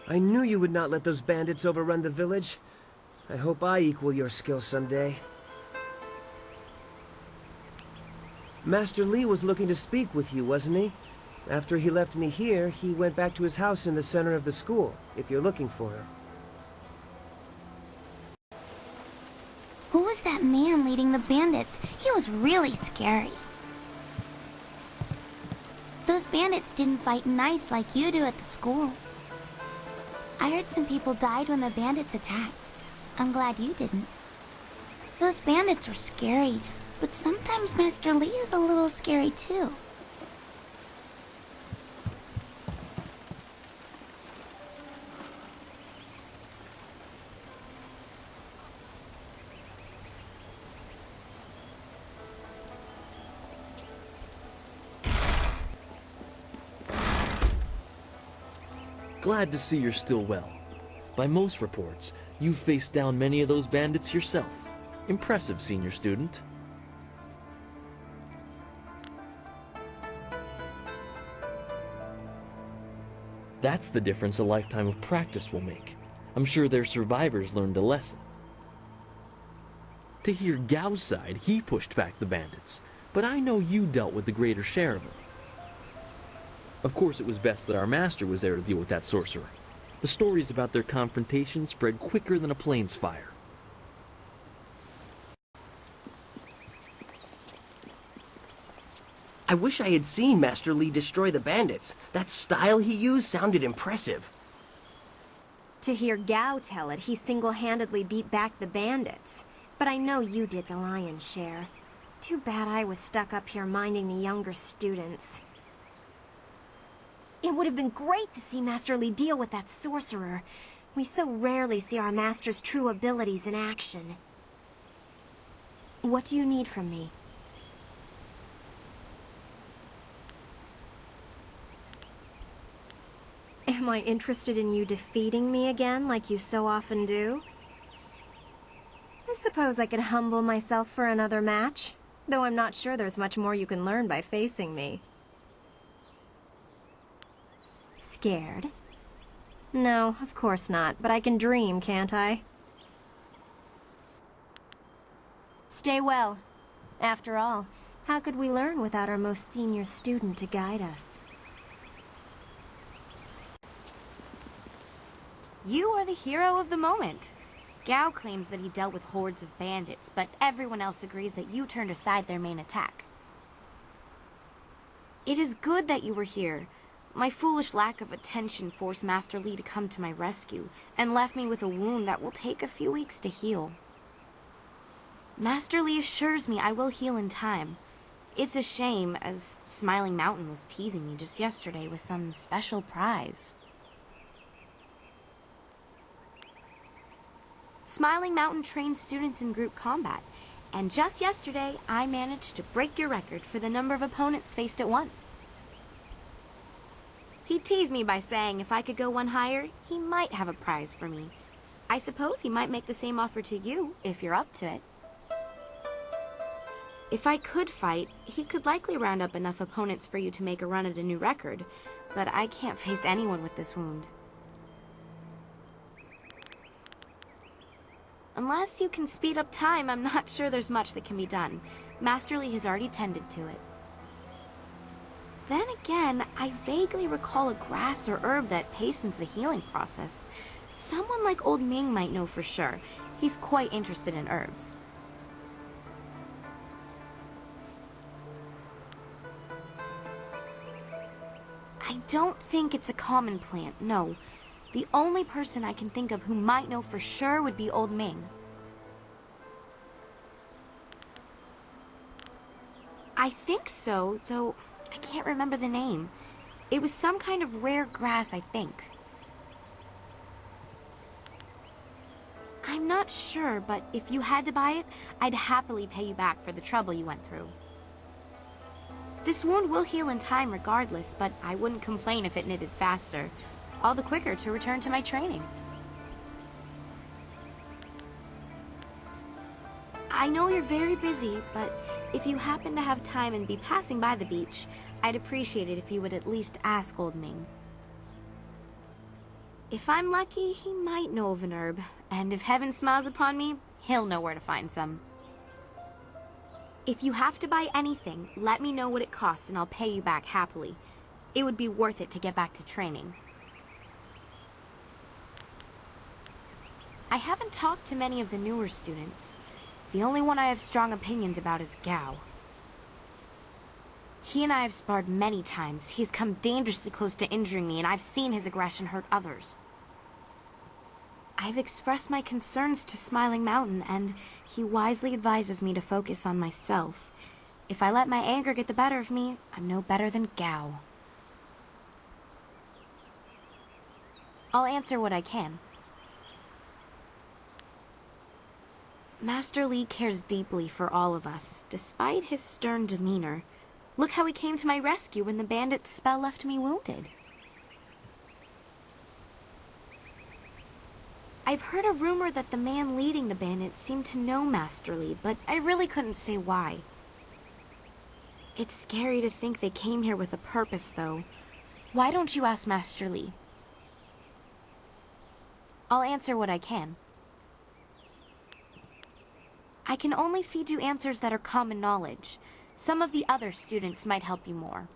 I knew you would not let those bandits overrun the village. I hope I equal your skill someday. Master Li was looking to speak with you, wasn't he? After he left me here, he went back to his house in the center of the school, if you're looking for him. Who was that man leading the bandits? He was really scary. Those bandits didn't fight nice like you do at the school. I heard some people died when the bandits attacked. I'm glad you didn't. Those bandits are scary, but sometimes Master Li is a little scary too. Glad to see you're still well. By most reports, you've faced down many of those bandits yourself. Impressive, senior student. That's the difference a lifetime of practice will make. I'm sure their survivors learned a lesson. To hear Gao's side, he pushed back the bandits, but I know you dealt with the greater share of them. Of course, it was best that our master was there to deal with that sorcerer. The stories about their confrontation spread quicker than a plane's fire. I wish I had seen Master Li destroy the bandits. That style he used sounded impressive. To hear Gao tell it, he single-handedly beat back the bandits. But I know you did the lion's share. Too bad I was stuck up here minding the younger students. It would have been great to see Master Li deal with that sorcerer. We so rarely see our master's true abilities in action. What do you need from me? Am I interested in you defeating me again, like you so often do? I suppose I could humble myself for another match, though I'm not sure there's much more you can learn by facing me. Scared? No, of course not, but I can dream, can't I? Stay well. After all, how could we learn without our most senior student to guide us? You are the hero of the moment. Gao claims that he dealt with hordes of bandits, but everyone else agrees that you turned aside their main attack. It is good that you were here. My foolish lack of attention forced Master Li to come to my rescue, and left me with a wound that will take a few weeks to heal. Master Li assures me I will heal in time. It's a shame, as Smiling Mountain was teasing me just yesterday with some special prize. Smiling Mountain trains students in group combat, and just yesterday I managed to break your record for the number of opponents faced at once. He teased me by saying if I could go one higher, he might have a prize for me. I suppose he might make the same offer to you, if you're up to it. If I could fight, he could likely round up enough opponents for you to make a run at a new record, but I can't face anyone with this wound. Unless you can speed up time, I'm not sure there's much that can be done. Master Li has already tended to it. Then again, I vaguely recall a grass or herb that hastens the healing process. Someone like Old Ming might know for sure. He's quite interested in herbs. I don't think it's a common plant, no. The only person I can think of who might know for sure would be Old Ming. I think so, though I can't remember the name. It was some kind of rare grass, I think. I'm not sure, but if you had to buy it, I'd happily pay you back for the trouble you went through. This wound will heal in time regardless, but I wouldn't complain if it knitted faster. All the quicker to return to my training. I know you're very busy, but if you happen to have time and be passing by the beach, I'd appreciate it if you would at least ask Old Ming. If I'm lucky, he might know of an herb. And if heaven smiles upon me, he'll know where to find some. If you have to buy anything, let me know what it costs and I'll pay you back happily. It would be worth it to get back to training. I haven't talked to many of the newer students. The only one I have strong opinions about is Gao. He and I have sparred many times. He's come dangerously close to injuring me, and I've seen his aggression hurt others. I've expressed my concerns to Smiling Mountain, and he wisely advises me to focus on myself. If I let my anger get the better of me, I'm no better than Gao. I'll answer what I can. Master Li cares deeply for all of us, despite his stern demeanor. Look how he came to my rescue when the bandit's spell left me wounded. I've heard a rumor that the man leading the bandits seemed to know Master Li, but I really couldn't say why. It's scary to think they came here with a purpose, though. Why don't you ask Master Li? I'll answer what I can. I can only feed you answers that are common knowledge. Some of the other students might help you more.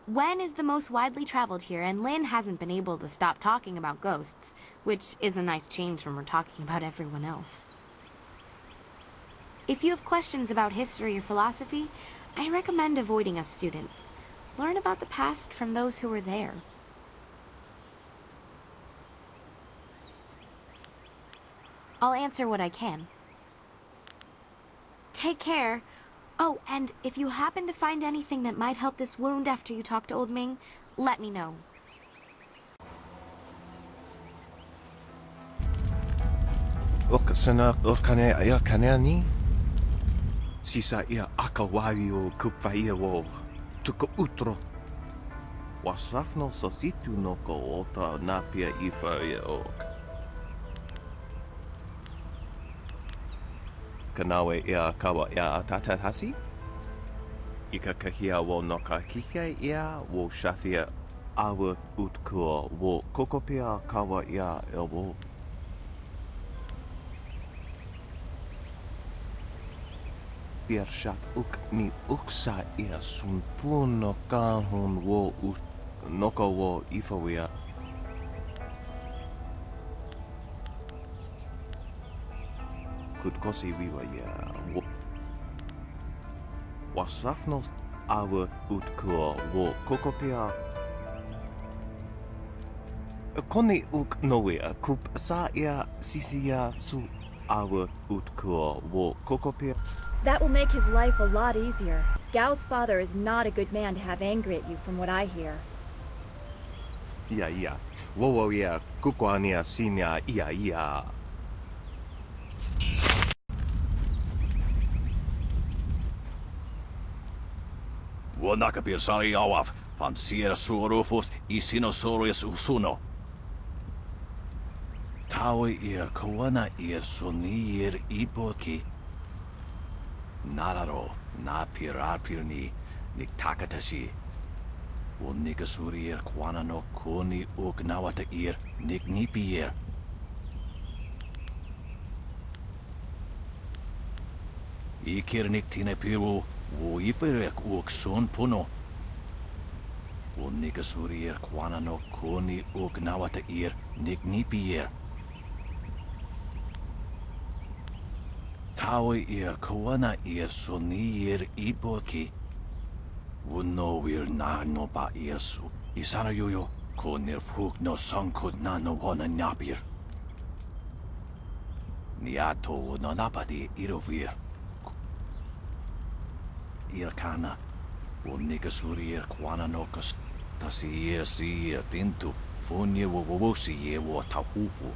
Wen is the most widely traveled here, and Lin hasn't been able to stop talking about ghosts, which is a nice change from her talking about everyone else. If you have questions about history or philosophy, I recommend avoiding us students. Learn about the past from those who were there. I'll answer what I can. Take care. Oh, and if you happen to find anything that might help this wound after you talk to Old Ming, let me know. Okasana okane aya kanani. Sisa ia akawai o kupfaia wo tuko utro. Wasrafno sositu no ko ota napia ifa ia ok. Kanawe ia kawa ia atata hasi? Ika kahia wo no ka kike ia wo shathia awa utkua wo kokopia kawa ia elwo. Bier shath uk ni uksa ia sunpun no kahun wo noko wo ifawia. Kutkosi wiwa ia wo wasrafno awa utkua wo kokopia koni uk noia kup sa ia sisia su awa utkua wo kokopia. That will make his life a lot easier. Gao's father is not a good man to have angry at you, from what I hear. Ia. Wo ia kukwania sinia ia. Wonakapir sari awaf, van sier suorufus I sinosaurus usuno. Tawe ia kawana ir sunir ipoki. Nararo, na pirapirni, nik takatashi. Won nikasuri ir kwana no koni uk nawata ir, nik nipi ir. Ikir nik tine piru, wo iferek uk son puno. Won nikasuri ir kwana no koni uk nawata ir, nik nipi ir. Tawe ia kawana ir soni ir ipoki. Wuno wir na no ba ir su. Isana yoyo, ko nir fruk no sankod na no wana napir. Niato wuna napadi irovir. Ir kana, wun nikasuri ir kwana no kas. Tasi ir tintu, funye wowosi ye wo tahufu.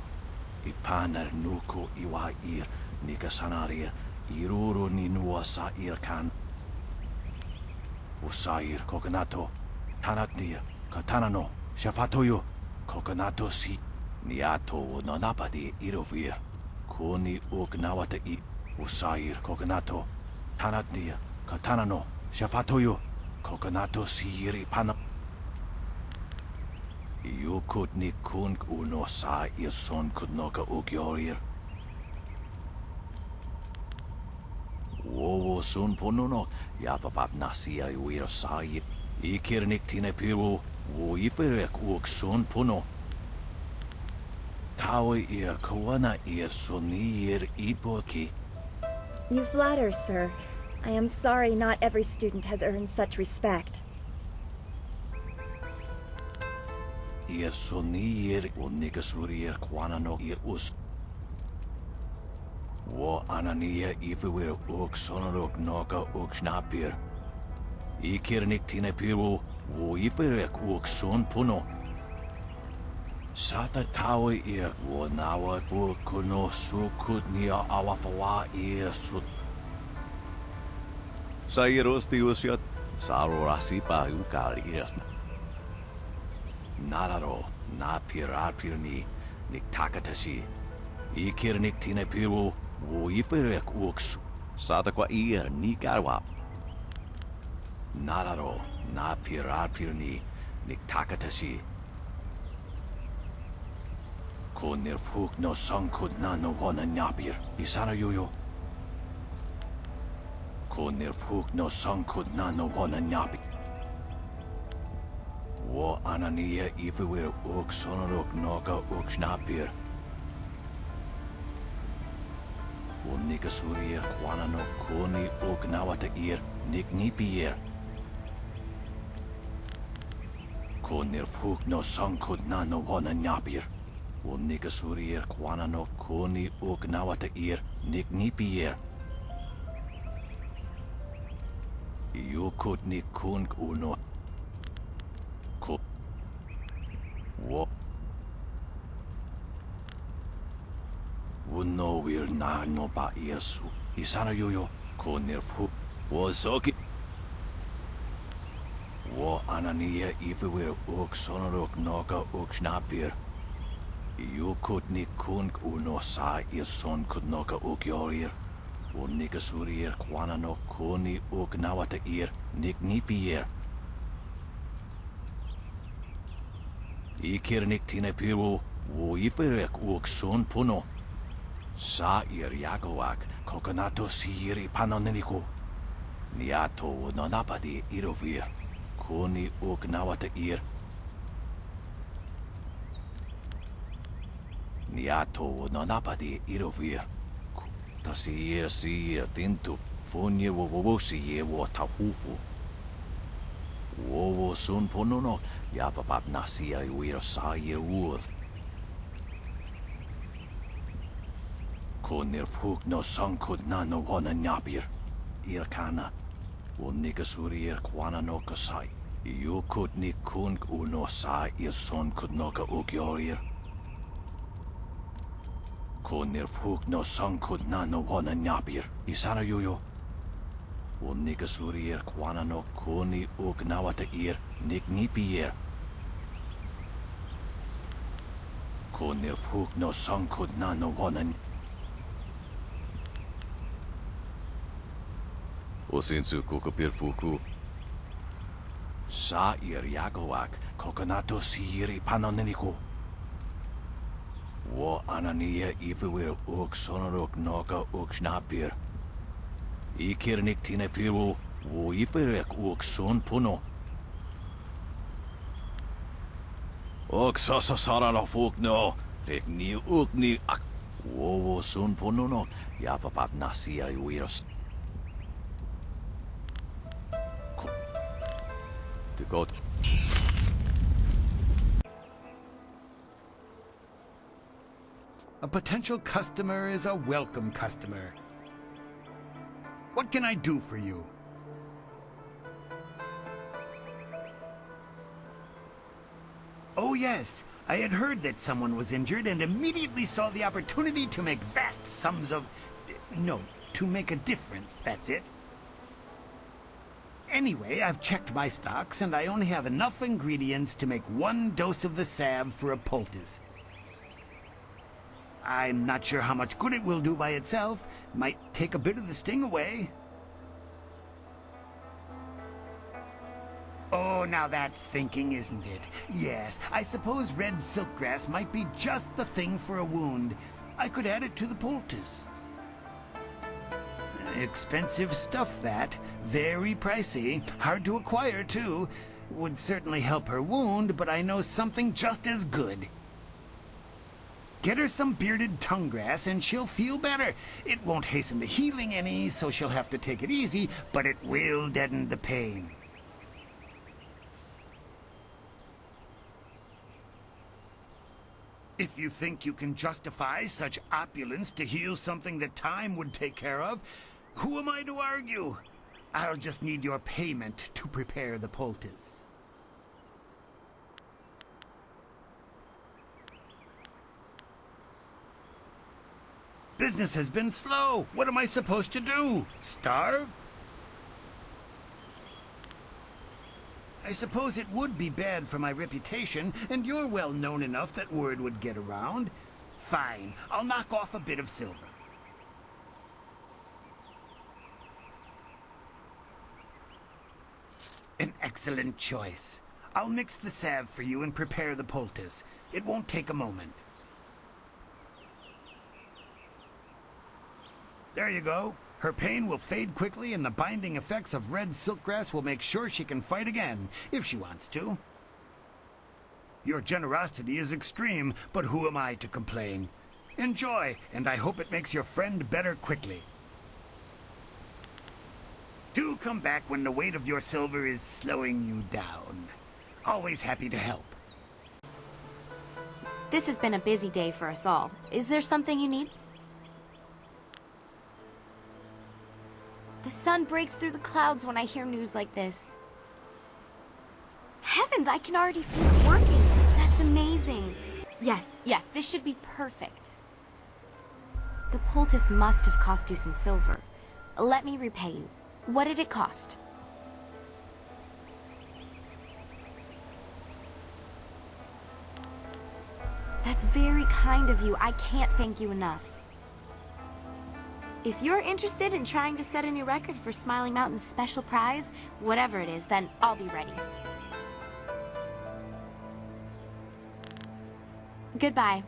Ipanar nuko iwa ir. Nika sanarir, iruru ni nua sair kan. Usair kokanato, tanatnia, katanano, shafatoyo, kokanato si. Niato unanapadi irovir, kuni ugnawata I. Usair kokanato, tanatnia, katanano, shafatoyo, kokanato si iripana. Yukut ni kunk uno sa son kudnoka ugyorir. Wowo sun pununo, yapapap nasia iwir sa ikirnik tine piru, wo iferek uk sun puno. Tawi kawana sunir ipoki. You flatter, sir. I am sorry not every student has earned such respect. Sunir unikasurir kwanano us. Wo anania ifewir uk sonorok noka uk snapir. Ikirnik tine piru, wo iferek uk sun puno. Sata tawi wo nawa fu kuno sukut nia awafawa sut. Sairosti usiat sarorasipa ukari. Nararo, na pirapirni, niktakatashi. Ikirnik tine piru, wo iferek uk Sata kwa nikarwa. Nararo, na pirapirni, niktakatashi. Konir fuk no sankut na no wana nyapir, isana yoyo. Konir fuk no sankut na no wana nyapir. Wo anania ifewir uk sonorok noka uk snapir. Wo nikasurir kwana no koni uk nawata nik nipier. Konir fuk no sankut na no wana nyapir. Wo nikasurir kwana no koni uk nawata nik nipier. Yukut ni kunk uno. Wo no will na no ba su. Isana yoyo konir fu. Wo soki. Wo anania ifewir uk sonorok noka uk snapir. Yukut ni kunk uno sa son kudnoka uk yorir. Wo nikasurir kwana no koni uk nawata nik nipier. Ikirnik tine piru, wo iferek uk sun puno. Sa yagoak, kokonato siri panoneniko. Niato wo nonapadi irovir, koni uk nawata Niato wo nonapadi irovir. Si tintu, funye wo wowosi wo tahufu. Wowo sun pununo, yapapap nasia iwir sa uoth. Konir fuk no sankut na no wana nyapir. Irkana, wo nikasurir kwana no kasai. Yukut ni kunk uno sa son kudnoka ugyorir. Konir fuk no sankut na no wana nyapir. Isana yoyo. Wo nikasurir kwana no koni uk nawata nik nipier. Konir fuk no sankut na no wana. Osinsu kukupir fuku. Sa yagoak, kokonato siri panoneniko. Wo anania ifewir uk sonorok noka uk snapir. Ikirnik tine piru, wo iferek uk sun puno. Ok sasa sarano fuk no. Rek ni uk ni ak. Wo sun puno no, yapapap nasia iwiros. Tikot. A potential customer is a welcome customer. What can I do for you? Oh yes, I had heard that someone was injured and immediately saw the opportunity to make vast sums of... No, to make a difference, that's it. Anyway, I've checked my stocks and I only have enough ingredients to make 1 dose of the salve for a poultice. I'm not sure how much good it will do by itself. Might take a bit of the sting away. Oh, now that's thinking, isn't it? Yes, I suppose red silkgrass might be just the thing for a wound. I could add it to the poultice. Expensive stuff, that. Very pricey. Hard to acquire, too. Would certainly help her wound, but I know something just as good. Get her some bearded tongue grass and she'll feel better. It won't hasten the healing any, so she'll have to take it easy, but it will deaden the pain. If you think you can justify such opulence to heal something that time would take care of, who am I to argue? I'll just need your payment to prepare the poultice. Business has been slow. What am I supposed to do? Starve? I suppose it would be bad for my reputation, and you're well known enough that word would get around. Fine, I'll knock off a bit of silver. An excellent choice. I'll mix the salve for you and prepare the poultice. It won't take a moment. There you go. Her pain will fade quickly, and the binding effects of red silkgrass will make sure she can fight again, if she wants to. Your generosity is extreme, but who am I to complain? Enjoy, and I hope it makes your friend better quickly. Do come back when the weight of your silver is slowing you down. Always happy to help. This has been a busy day for us all. Is there something you need? The sun breaks through the clouds when I hear news like this. Heavens, I can already feel it working. That's amazing. Yes, this should be perfect. The poultice must have cost you some silver. Let me repay you. What did it cost? That's very kind of you. I can't thank you enough. If you're interested in trying to set a new record for Smiling Mountain's special prize, whatever it is, then I'll be ready. Goodbye.